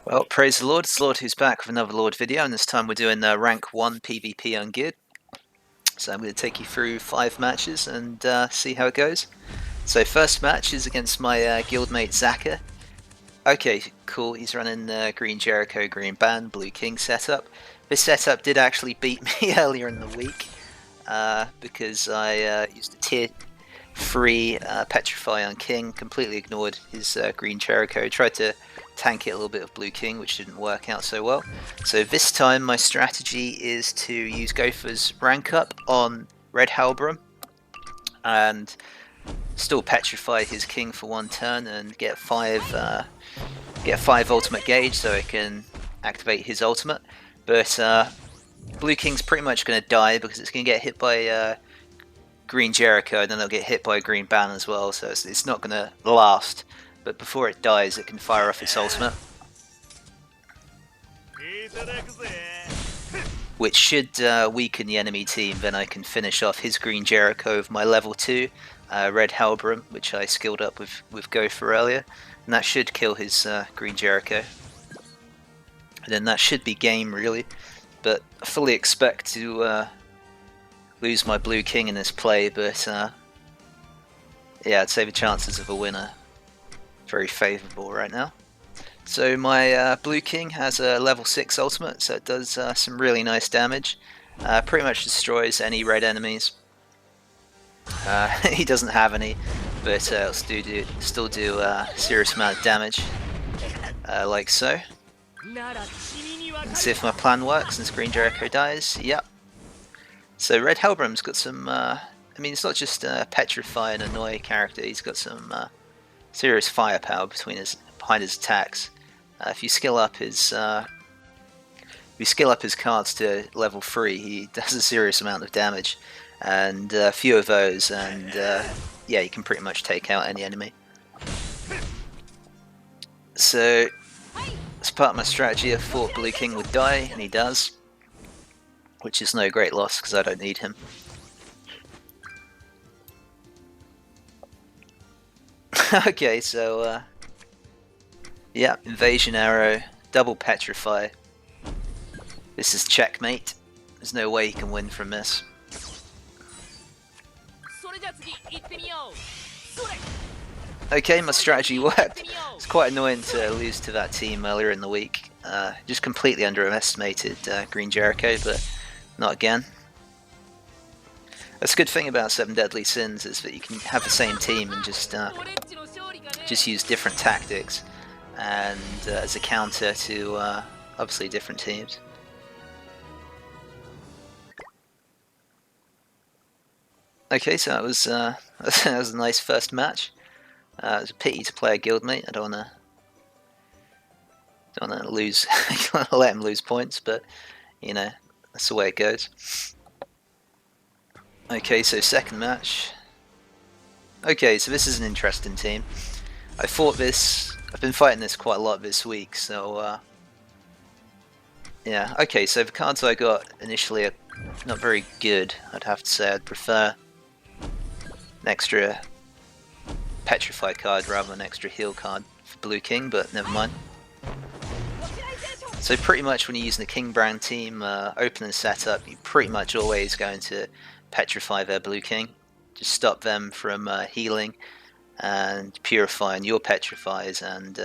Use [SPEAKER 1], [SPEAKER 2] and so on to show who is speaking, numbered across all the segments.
[SPEAKER 1] Well, praise the Lord. It's Lord who's back with another Lord video, and this time we're doing rank 1 PvP Ungeared. So I'm going to take you through 5 matches and see how it goes. So first match is against my guildmate Zaka. Okay, cool. He's running Green Jericho, Green Band, Blue King setup. This setup did actually beat me earlier in the week because I used a tier 3 Petrify on King, completely ignored his Green Jericho, tried to tank it a little bit of Blue King, which didn't work out so well. So this time my strategy is to use Gowther's rank up on Red Helbram and still petrify his King for 1 turn and get 5 ultimate gauge so I can activate his ultimate. But Blue King's pretty much going to die because it's going to get hit by Green Jericho, and then they'll get hit by a Green Ban as well, so it's not going to last. But before it dies, it can fire off its ultimate, which should weaken the enemy team. Then I can finish off his Green Jericho with my level 2 Red Helbram, which I skilled up with Gowther earlier, and that should kill his Green Jericho. And then that should be game, really. But I fully expect to lose my Blue King in this play, but yeah, I'd say the chances of a winner very favourable right now. So my Blue King has a level 6 ultimate, so it does some really nice damage. Pretty much destroys any red enemies. He doesn't have any, but it'll still do a serious amount of damage, like so. Let's see if my plan works since Green Jericho dies. Yep. So Red Helbram's got some, I mean, it's not just petrify and annoy character, he's got some serious firepower behind his attacks. If you skill up his cards to level 3, he does a serious amount of damage, and a few of those, and yeah, you can pretty much take out any enemy. So as part of my strategy, I thought Blue King would die, and he does, which is no great loss because I don't need him. Okay, so yeah, invasion arrow, double petrify. This is checkmate. There's no way he can win from this. Okay, my strategy worked. It's quite annoying to lose to that team earlier in the week. Just completely underestimated Green Jericho, but not again. That's a good thing about 7 Deadly Sins, is that you can have the same team and just use different tactics, and as a counter to obviously different teams. Okay, so that was that was a nice first match. It was a pity to play a guildmate. I don't wanna lose, let him lose points, but you know, that's the way it goes. Okay, so second match. Okay, so this is an interesting team. I've been fighting this quite a lot this week, so yeah. Okay, so the cards I got initially are not very good, I'd have to say. I'd prefer an extra petrify card rather than an extra heal card for Blue King, but never mind. So pretty much when you're using the KingBram team opening setup, you're pretty much always going to petrify their Blue King. Just stop them from healing and purifying your petrifies, and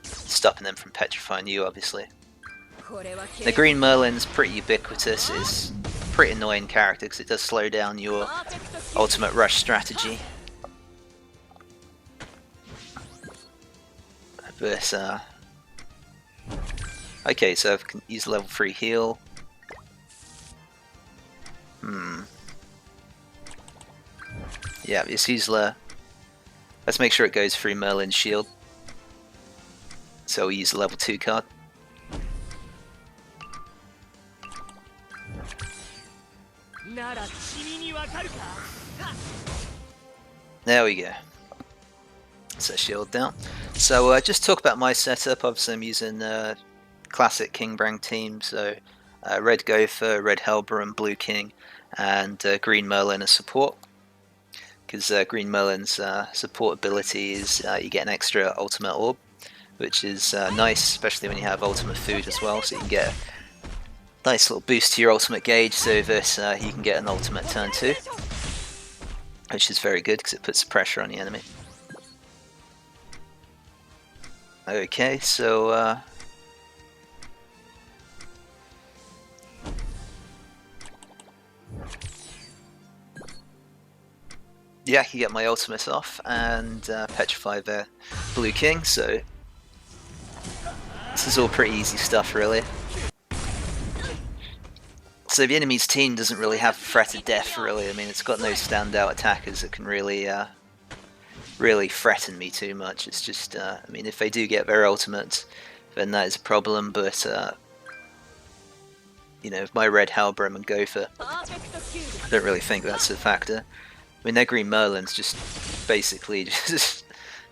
[SPEAKER 1] stopping them from petrifying you, obviously. The Green Merlin's pretty ubiquitous. It's a pretty annoying character because it does slow down your ultimate rush strategy. But okay, so I can use level 3 heal. Yeah, just use let's make sure it goes through Merlin's shield. So we'll use the level 2 card. There we go. So shield down. So just talk about my setup. Obviously I'm using classic KingBram team, so Red Gowther, Red Helbram, Blue King, and Green Merlin as support. Because Green Merlin's support ability is you get an extra ultimate orb, which is nice, especially when you have ultimate food as well, so you can get a nice little boost to your ultimate gauge so that you can get an ultimate turn 2, which is very good because it puts the pressure on the enemy. Okay, so yeah, I can get my ultimate off and petrify their blue king, so this is all pretty easy stuff really. So the enemy's team doesn't really have a threat of death really. I mean, it's got no standout attackers that can really really threaten me too much. It's just, I mean, if they do get their ultimates, then that is a problem, but you know, my Red Helbram and Gowther, I don't really think that's a factor. I mean, their Green Merlin's just basically just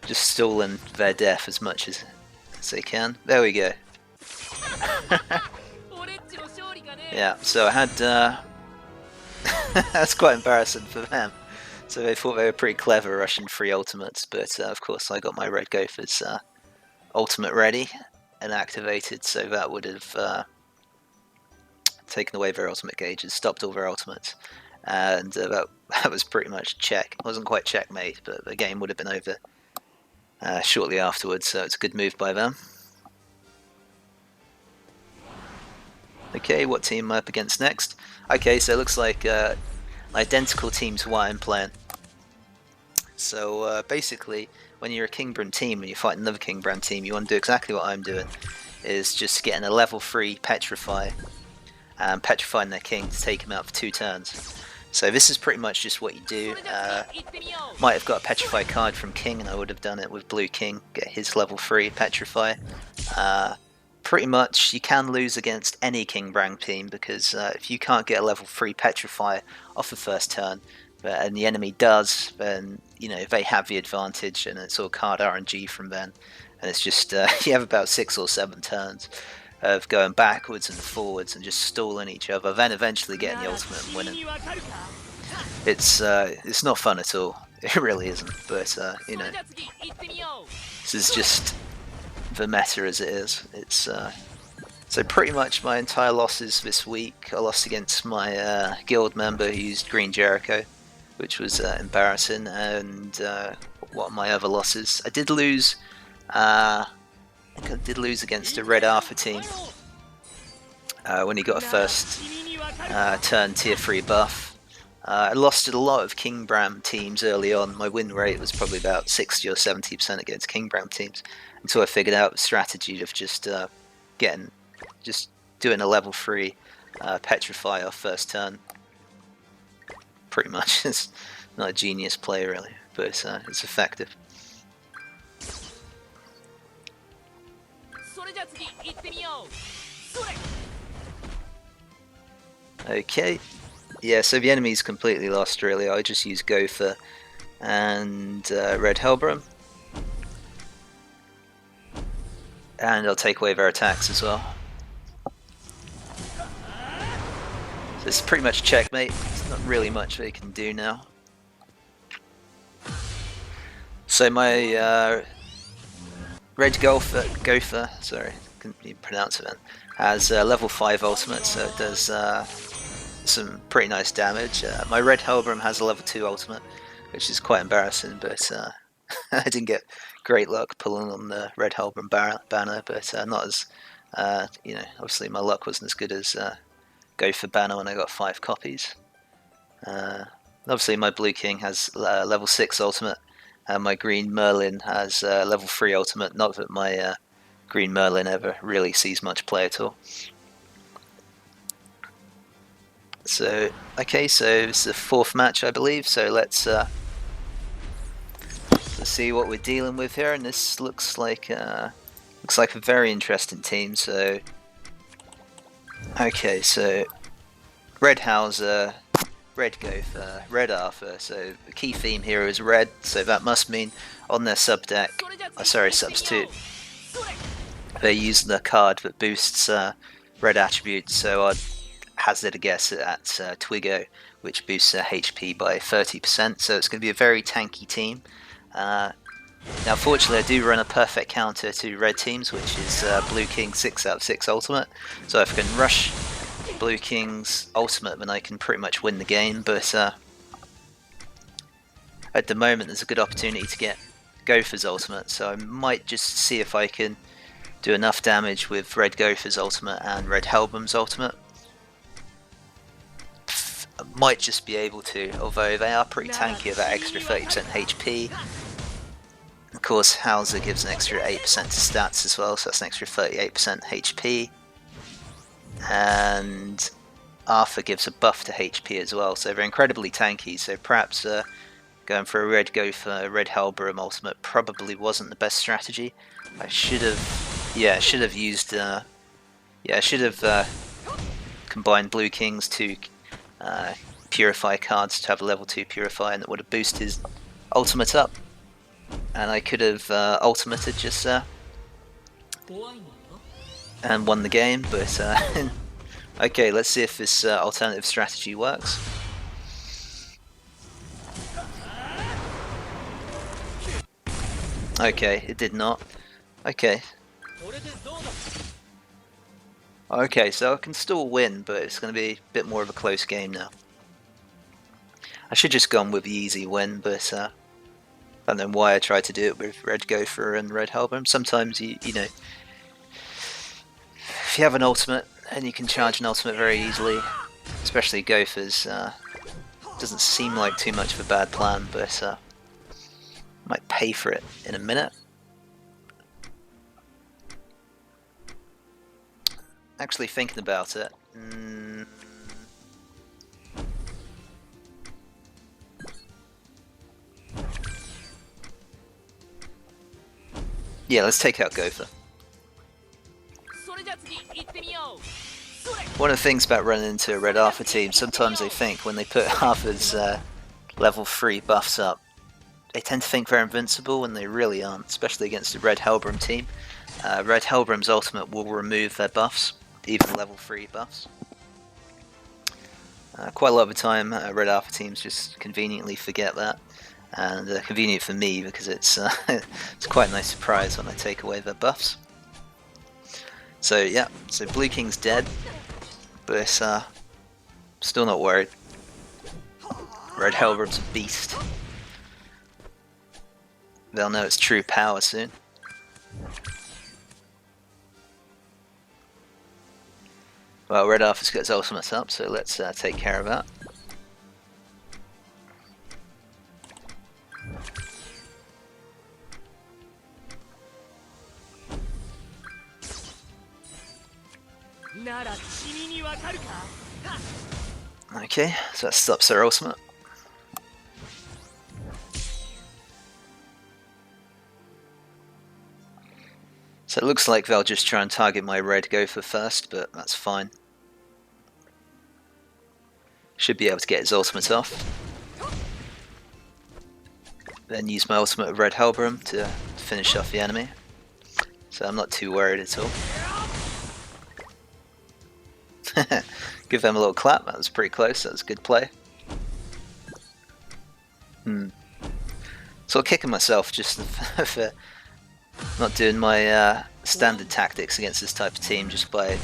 [SPEAKER 1] stalling their death as much as they can. There we go. Yeah, so I had that's quite embarrassing for them. So they thought they were pretty clever rushing 3 ultimates, but of course I got my Red Gowther's ultimate ready and activated, so that would have taken away their ultimate gauges, stopped all their ultimates, and that was pretty much check. It wasn't quite checkmate, but the game would have been over shortly afterwards, so it's a good move by them. Okay, what team am I up against next? Okay, so it looks like identical team to what I'm playing. So basically, when you're a KingBram team and you fight another KingBram team, you want to do exactly what I'm doing, is just getting a level 3 Petrify and petrifying their king to take him out for 2 turns. So this is pretty much just what you do. Might have got a Petrify card from King, and I would have done it with Blue King, get his level 3 Petrify. Pretty much you can lose against any KingBram team, because if you can't get a level 3 Petrify off the first turn, and the enemy does, then you know they have the advantage, and it's all card RNG from then. And it's just you have about 6 or 7 turns of going backwards and forwards and just stalling each other, then eventually getting the ultimate and winning. It's not fun at all. It really isn't. But you know, this is just the meta as it is. It's so pretty much my entire losses this week. I lost against my guild member who used Green Jericho, which was embarrassing. And what are my other losses? I did lose. I think I did lose against a Red Alpha team when he got a first turn tier 3 buff. I lost to a lot of KingBram teams early on. My win rate was probably about 60 or 70% against KingBram teams, until I figured out the strategy of just doing a level 3 Petrify off first turn. Pretty much. It's not a genius play really, but it's effective. Okay, yeah, so the enemy's completely lost really. I just use Gowther and Red Helbram, and I'll take away their attacks as well. So it's pretty much checkmate. There's not really much they can do now. So my Red Gowther, sorry, couldn't even pronounce it then, has level 5 ultimate, so it does some pretty nice damage. My Red Helbram has a level 2 ultimate, which is quite embarrassing, but I didn't get great luck pulling on the Red Helbram banner, but not as, you know, obviously my luck wasn't as good as Gowther banner when I got 5 copies. Obviously my Blue King has level 6 ultimate, and my Green Merlin has level 3 ultimate. Not that my Green Merlin ever really sees much play at all. So, okay, so this is the 4th match I believe, so let's see what we're dealing with here, and this looks like a very interesting team. So, okay, so Red Hauser, Red Gowther, Red Arthur, so the key theme here is red, so that must mean on their sub deck, substitute, they use the card that boosts red attributes, so I'd hazard a guess at Twigo, which boosts HP by 30%, so it's going to be a very tanky team. Now fortunately I do run a perfect counter to red teams, which is Blue King 6 out of 6 ultimate, so if I can rush Blue King's ultimate then I can pretty much win the game, but at the moment there's a good opportunity to get Gowther's ultimate, so I might just see if I can do enough damage with Red Gowther's ultimate and Red Helbram's ultimate. I might just be able to, although they are pretty tanky with that extra 30% HP. Of course, Hauser gives an extra 8% to stats as well, so that's an extra 38% HP. And Arthur gives a buff to HP as well, so they're incredibly tanky, so perhaps going for a Red Gowther, Red Helbram ultimate probably wasn't the best strategy. I should have used, I should have combined Blue King's two Purify cards to have a level 2 Purify, and that would have boosted his ultimate up. And I could have ultimated just and won the game, but okay, let's see if this alternative strategy works. Okay, it did not. Okay. Okay, so I can still win, but it's going to be a bit more of a close game now. I should just gone with the easy win, but I don't know why I tried to do it with Red Gowther and Red Helbram. Sometimes you know, if you have an ultimate and you can charge an ultimate very easily, especially Gowther's, doesn't seem like too much of a bad plan, but might pay for it in a minute. Actually thinking about it, yeah, let's take out Gowther. One of the things about running into a Red Arthur team, sometimes they think when they put Arthur's level 3 buffs up, they tend to think they're invincible when they really aren't, especially against the Red Helbram team. Red Helbram's ultimate will remove their buffs, even level 3 buffs. Quite a lot of the time, Red Arthur teams just conveniently forget that, and convenient for me because it's it's quite a nice surprise when I take away their buffs. So yeah, so Blue King's dead, but still not worried. Red Helbram's a beast. They'll know its true power soon. Well, Red Arthur's got his ultimate up, so let's take care of that. Okay, so that stops their ultimate. So it looks like they'll just try and target my Red Gowther first, but that's fine. Should be able to get his ultimate off. Then use my ultimate of Red Helbram to finish off the enemy. So I'm not too worried at all. Give them a little clap, that was pretty close, that was a good play. Sort of kicking myself just for not doing my standard tactics against this type of team just by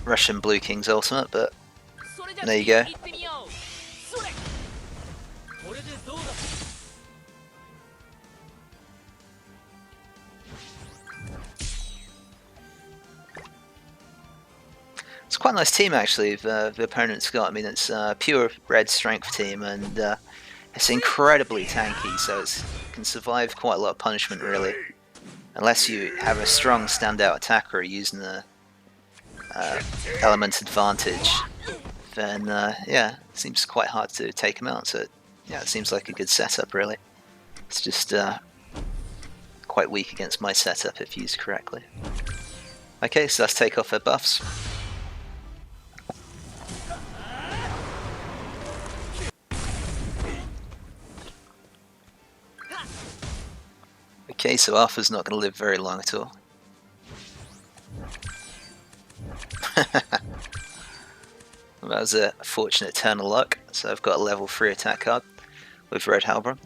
[SPEAKER 1] rushing Blue King's ultimate, but there you go. It's quite a nice team actually, the opponent's got. I mean, it's a pure red strength team, and it's incredibly tanky, so it can survive quite a lot of punishment really. Unless you have a strong standout attacker using the element advantage, then yeah, it seems quite hard to take him out. So yeah, it seems like a good setup really. It's just quite weak against my setup if used correctly. Okay, so let's take off their buffs. Okay, so Arthur's not going to live very long at all. That was a fortunate turn of luck, so I've got a level 3 attack card with Red Helbram.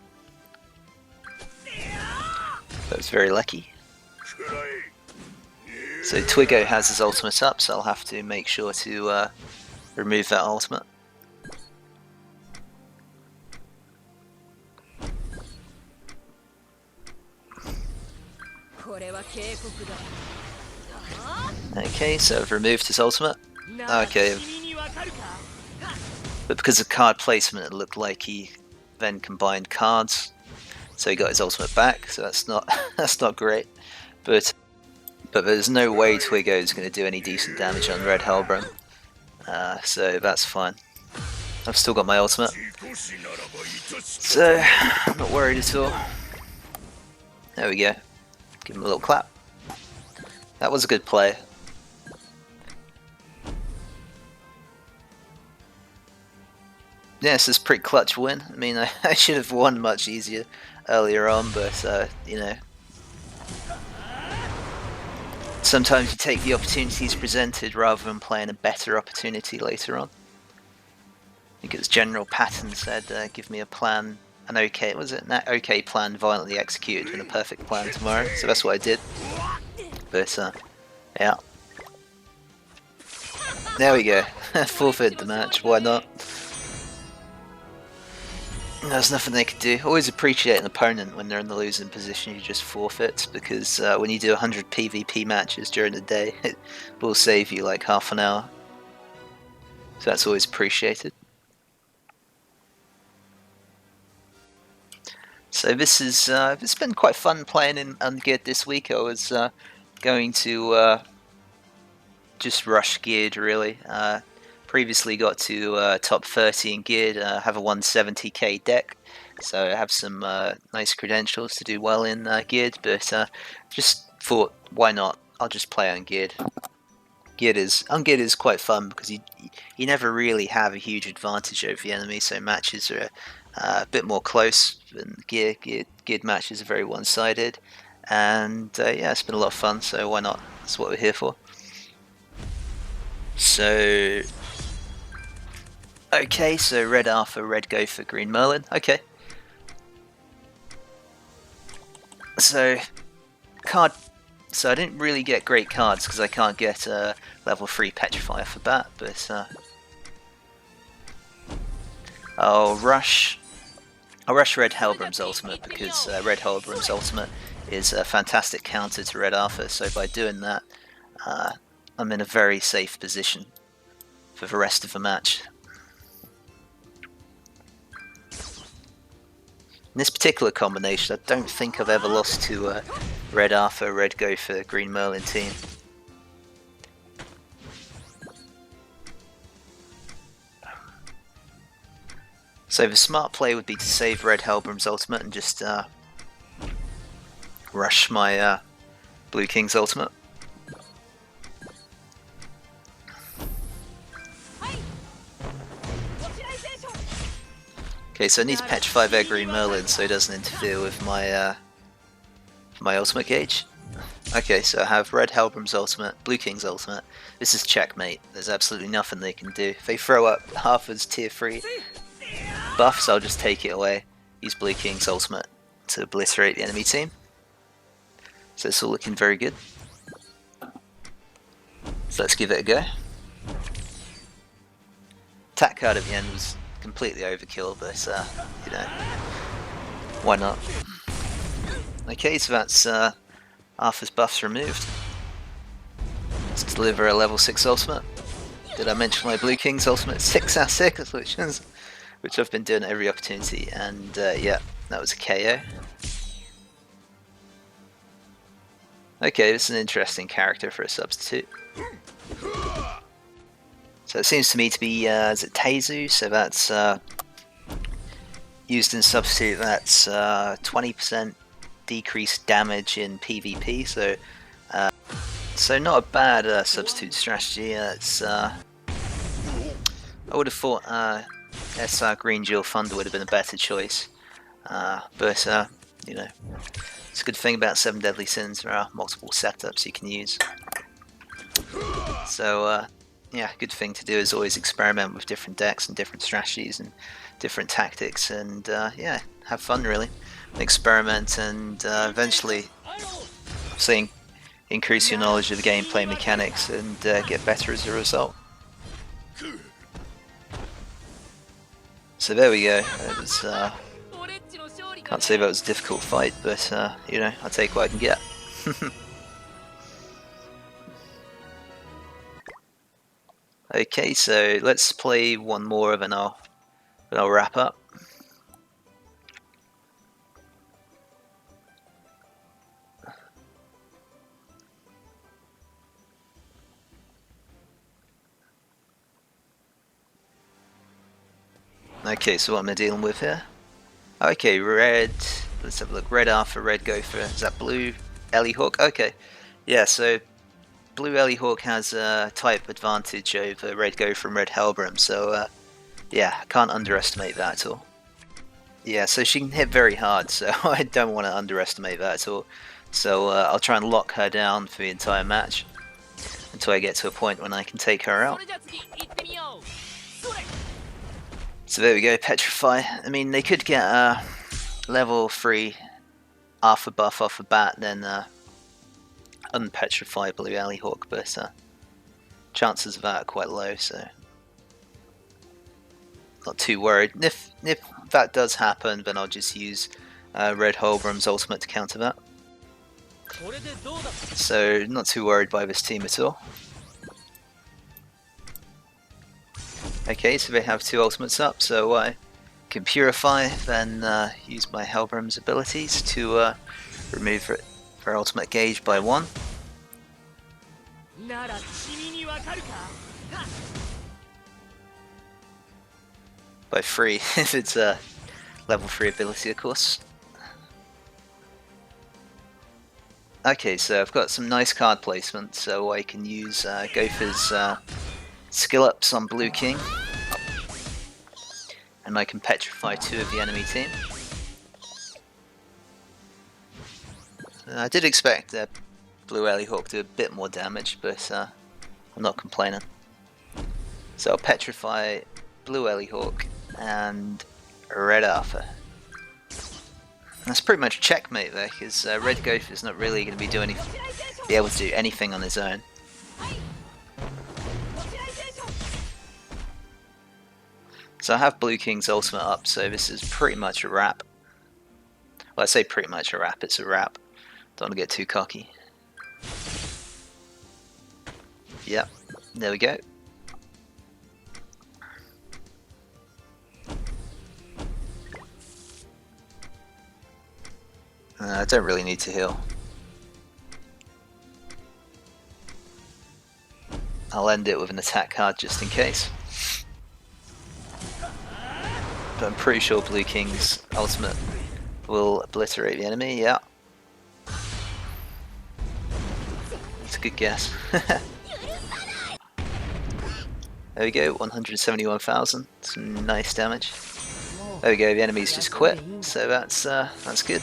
[SPEAKER 1] That was very lucky. So Twiggo has his ultimate up, so I'll have to make sure to remove that ultimate. Okay, so I've removed his ultimate. Okay. But because of card placement, it looked like he then combined cards. So he got his ultimate back, so that's not that's not great. But there's no way Twiggo is going to do any decent damage on Red Helbram. So that's fine. I've still got my ultimate. So I'm not worried at all. There we go. Give him a little clap. That was a good play. Yes, it's a pretty clutch win. I mean, I should have won much easier earlier on, but you know, sometimes you take the opportunities presented rather than playing a better opportunity later on. I think it's General Patton said, "Give me a plan, an okay okay plan violently executed, and a perfect plan tomorrow." So that's what I did. But yeah, there we go. Forfeit the match. Why not? There's nothing they can do. Always appreciate an opponent when they're in the losing position who just forfeits, because when you do 100 PvP matches during the day, it will save you like half an hour. So that's always appreciated. So this is it's been quite fun playing in Ungeared this week. I was going to just rush Geared really. Previously got to top 30 in Geared, have a 170k deck, so I have some nice credentials to do well in Geared, but just thought, why not? I'll just play Ungeared. Ungeared is quite fun because you never really have a huge advantage over the enemy, so matches are a bit more close than Geared. Geared matches are very one-sided, and yeah, it's been a lot of fun, so why not? That's what we're here for. So okay, so Red Arthur, Red Gowther, Green Merlin. Okay. So I didn't really get great cards because I can't get level 3 Petrify off the bat, but I'll rush Red Helbram's ultimate, because Red Helbram's ultimate is a fantastic counter to Red Arthur, so by doing that I'm in a very safe position for the rest of the match. In this particular combination, I don't think I've ever lost to Red Arthur, Red Gowther, Green Merlin team. So the smart play would be to save Red Helbram's ultimate and just rush my Blue King's ultimate. Okay, so I need to petrify their Green Merlin so it doesn't interfere with my my ultimate gauge. Okay, so I have Red Helbram's ultimate, Blue King's ultimate. This is checkmate. There's absolutely nothing they can do. If they throw up Arthur's tier 3 buffs, I'll just take it away. Use Blue King's ultimate to obliterate the enemy team. So it's all looking very good. So let's give it a go. Attack card at the end was completely overkill, but you know, why not? Okay, so that's Arthur's buffs removed. Let's deliver a level 6 ultimate. Did I mention my Blue King's ultimate 6 out of 6, which I've been doing at every opportunity, and yeah, that was a KO. Okay, this is an interesting character for a substitute. So it seems to me to be, is it Teizu? So that's used in substitute, that's 20% decreased damage in PvP, so not a bad substitute strategy. It's I would have thought SR Green Jewel Thunder would have been a better choice, but you know, it's a good thing about 7 Deadly Sins, there are multiple setups you can use. So yeah, good thing to do is always experiment with different decks and different strategies and different tactics, and yeah, have fun really. Experiment and eventually obviously increase your knowledge of the gameplay mechanics and get better as a result. So there we go. It was can't say that was a difficult fight, but you know, I'll take what I can get. Okay, so let's play one more and I'll wrap up. Okay, so what am I dealing with here? Okay, red. Let's have a look. Red Alpha, red Gowther. Is that blue Ellie-Hawk? Okay, yeah. So blue Ellie-Hawk has a type advantage over red Gowther and red Helbram. So yeah, I can't underestimate that at all. Yeah, so she can hit very hard. So I don't want to underestimate that at all. So I'll try and lock her down for the entire match until I get to a point when I can take her out. So there we go, Petrify. I mean, they could get a level 3 Alpha buff off the bat, then unpetrify Blue Ellie-Hawk, but chances of that are quite low, so not too worried. If that does happen, then I'll just use Red Helbram's ultimate to counter that. So not too worried by this team at all. Okay, so they have 2 ultimates up, so I can Purify, then use my Helbram's abilities to remove their ultimate gauge by 1. By 3, if it's a level 3 ability, of course. Okay, so I've got some nice card placement, so I can use Gowther's skill ups on Blue King, and I can petrify 2 of the enemy team. I did expect Blue Ellie-Hawk to do a bit more damage, but I'm not complaining. So I'll petrify Blue Ellie-Hawk and Red Alpha. That's pretty much checkmate there, because Red Gowther is not really going to be able to do anything on his own. So I have Blue King's ultimate up, so this is pretty much a wrap. Well, I say pretty much a wrap, it's a wrap. Don't want to get too cocky. Yep, there we go. I don't really need to heal. I'll end it with an attack card just in case. But I'm pretty sure Blue King's ultimate will obliterate the enemy, yeah. It's a good guess. There we go, 171,000, some nice damage. There we go, the enemy's just quit, so that's good.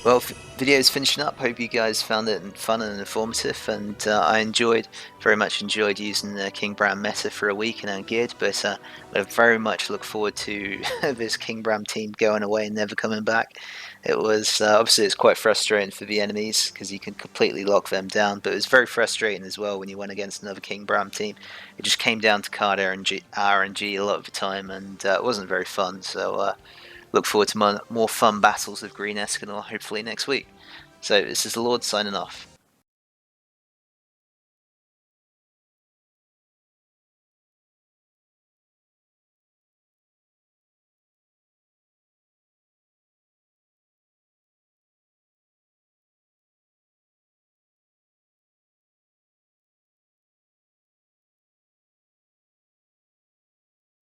[SPEAKER 1] Well, video's finishing up. Hope you guys found it fun and informative, and I very much enjoyed using the KingBram meta for a week in Ungeared, but I very much look forward to this KingBram team going away and never coming back. It was obviously it's quite frustrating for the enemies because you can completely lock them down, but it was very frustrating as well when you went against another KingBram team. It just came down to card RNG a lot of the time, and it wasn't very fun. So look forward to more fun battles with Green Escanor hopefully next week. So this is the Lord signing off.